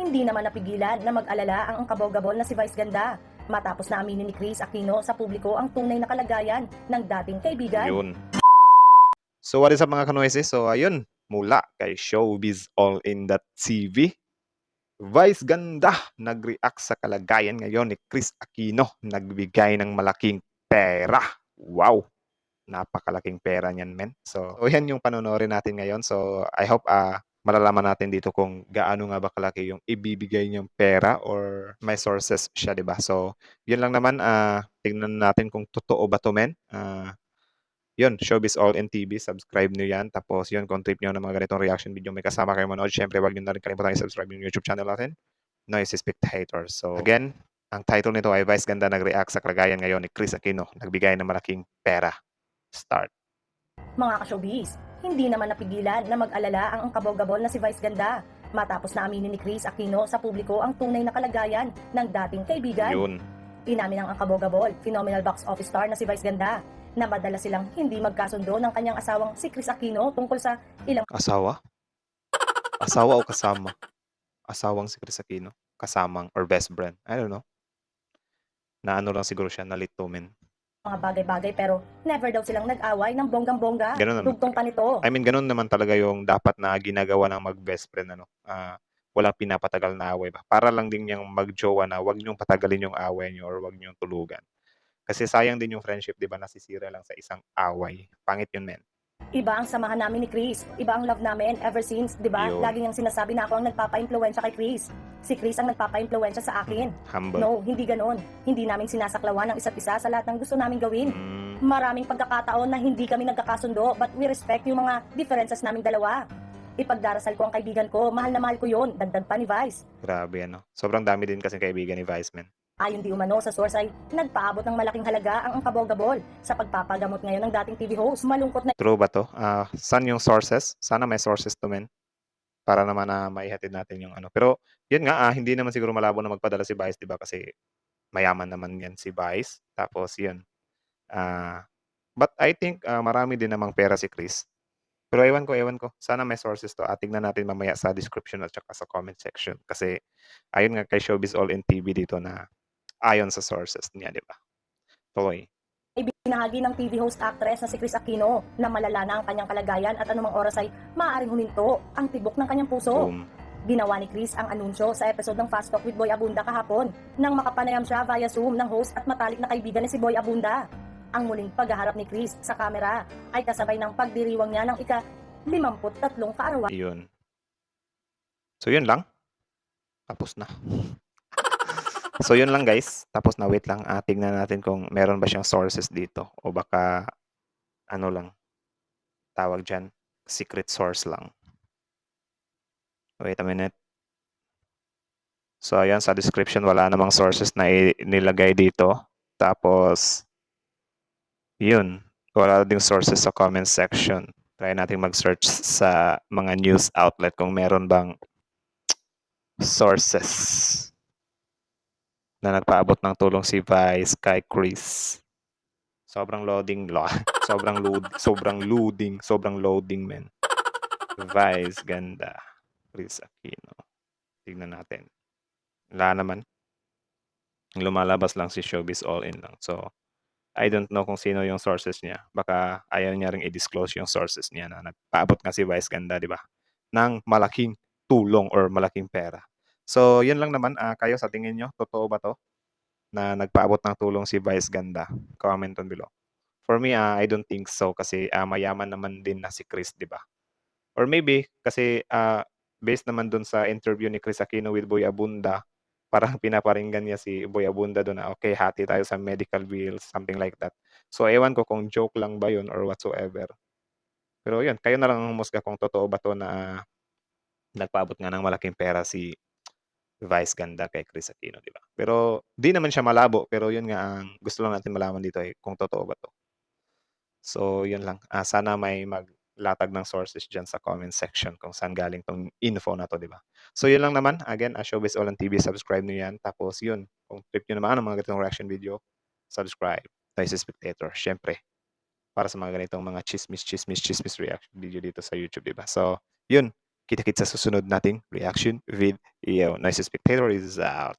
hindi naman napigilan na mag-alala ang kabog-gabol na si Vice Ganda matapos na aminin ni Chris Aquino sa publiko ang tunay na kalagayan ng dating kaibigan. Yun. So what is up mga kanoises? So ayun, mula kay Showbiz All In That TV, Vice Ganda nag-react sa kalagayan ngayon ni Chris Aquino, nagbigay ng malaking pera. Wow! Napakalaking pera niyan, men. So yan yung panonoorin natin ngayon. So I hope malalaman natin dito kung gaano nga ba kalaki yung ibibigay niyang pera or may sources siya, 'di ba? So yun lang naman, tingnan natin kung totoo ba 'to, men. Yun, Showbiz All In TV, subscribe nyo yan. Tapos yun, kung trip nyo ng mga ganitong reaction video, may kasama kayo manood. Syempre, wag nyo na rin kalimutan i-subscribe yung YouTube channel natin, Noisy Spectators. So again, ang title nito ay Vice Ganda nag-react sa kalagayan ngayon ni Chris Aquino, nagbigay ng malaking pera. Start. Mga ka-showbiz, hindi naman napigilan na mag-alala ang kabog-gabol na si Vice Ganda matapos na aminin ni Chris Aquino sa publiko ang tunay na kalagayan ng dating kaibigan. Yun. Inamin ng kabog-gabol, phenomenal box office star na si Vice Ganda na madalas silang hindi magkasundo ng kanyang asawang si Chris Aquino tungkol sa ilang Asawa? Asawa o kasama? Asawang si Chris Aquino? Kasamang or best friend? I don't know. Na ano lang siguro siya, nalito, men. mga bagay-bagay pero never daw silang nag-away ng bonggang-bongga. Ganun naman. Dugtong pa nito. I mean, ganun naman talaga yung dapat na ginagawa ng mag-best friend, ano. Walang pinapatagal na away ba. Para lang din yung mag-jowa na wag niyong patagalin yung away niyo or wag niyong tulugan. Kasi sayang din yung friendship, 'di ba? Nasisira lang sa isang away. Pangit yun, men. Iba ang samahan namin ni Chris. Iba ang love namin ever since, di ba? Yun. Lagi niyang sinasabi na ako ang nagpapa-impluwensya kay Chris. Si Chris ang nagpapa-impluwensya sa akin. Humble. No, hindi ganon. Hindi namin sinasaklawan ang isa't isa sa lahat ng gusto namin gawin. Maraming pagkakataon na hindi kami nagkakasundo but we respect yung mga differences naming dalawa. Ipagdarasal ko ang kaibigan ko, mahal na mahal ko yun, dagdag pa ni Vice. Grabe, ano. Sobrang dami din kasi kaibigan ni Vice, men. Ayon di umano sa source ay nagpaabot ng malaking halaga ang kabog-gabol sa pagpapagamot ngayon ng dating TV host. Malungkot na True ba to? Saan yung sources? Sana may sources to, men. Para naman maihatid natin yung ano. Pero yun nga, hindi naman siguro malabo na magpadala si Vice, 'di ba? Kasi mayaman naman yan si Vice. Tapos yun. But I think marami din namang pera si Chris. Pero ewan ko. Sana may sources to. Tignan natin mamaya sa description at saka sa comment section. Kasi ayun nga kay Showbiz All In TV dito na ayon sa sources niya, di ba? Tuloy. ibinahagi ng TV host actress na si Chris Aquino na malala na ang kanyang kalagayan at anumang oras ay maaaring huminto ang tibok ng kanyang puso. Ginawa ni Chris ang anunsyo sa episode ng Fast Talk with Boy Abunda kahapon nang makapanayam siya via Zoom ng host at matalik na kaibigan ni si Boy Abunda. Ang muling paghaharap ni Chris sa kamera ay kasabay ng pagdiriwang niya ng ika-53 kaarawan. Yun. So yun lang. Tapos na. So yun lang guys. Tapos na, wait lang. Tignan natin kung meron ba siyang sources dito. O baka ano lang. Tawag dyan. Secret source lang. Wait a minute. So ayan, sa description wala namang sources na nilagay dito. Tapos yun. Wala ding sources sa comment section. Try natin mag-search sa mga news outlet kung meron bang sources na nagpaabot ng tulong si Vice kay Chris. Sobrang loading, sobrang loading, men. Vice Ganda, Chris Aquino. Tignan natin. Wala naman. Lumalabas lang si Showbiz All In lang. So, I don't know kung sino yung sources niya. Baka ayaw niya ring i-disclose yung sources niya na nagpaabot nga si Vice Ganda, di ba? Ng malaking tulong or malaking pera. So, yun lang naman. Kayo sa tingin nyo, totoo ba to? Na nagpaabot ng tulong si Vice Ganda? Comment on below. For me, I don't think so kasi mayaman naman din na si Chris, di ba? Or maybe, kasi based naman dun sa interview ni Chris Aquino with Boy Abunda, parang pinaparinggan niya si Boy Abunda doon na, okay, hati tayo sa medical bills, something like that. So, ewan ko kung joke lang ba yun or whatsoever. Pero yun, kayo na lang ang humusga kung totoo ba to na nagpaabot nga ng malaking pera si Vice Ganda kay Chris Aquino, di ba? Pero di naman siya malabo, pero yun nga ang gusto lang natin malaman dito ay kung totoo ba to. So, yun lang. Sana may maglatag ng sources dyan sa comment section kung saan galing tong info na to, di ba? So, yun lang naman. Again, Showbiz All On TV, subscribe nyo yan. Tapos yun, kung trip nyo naman ang mga ganitong reaction video, subscribe. Noisy Spectator, syempre. Para sa mga ganitong mga chismis reaction video dito sa YouTube, di ba? So, yun. Kita-kits sa susunod nating reaction video. Nice Spectator is out.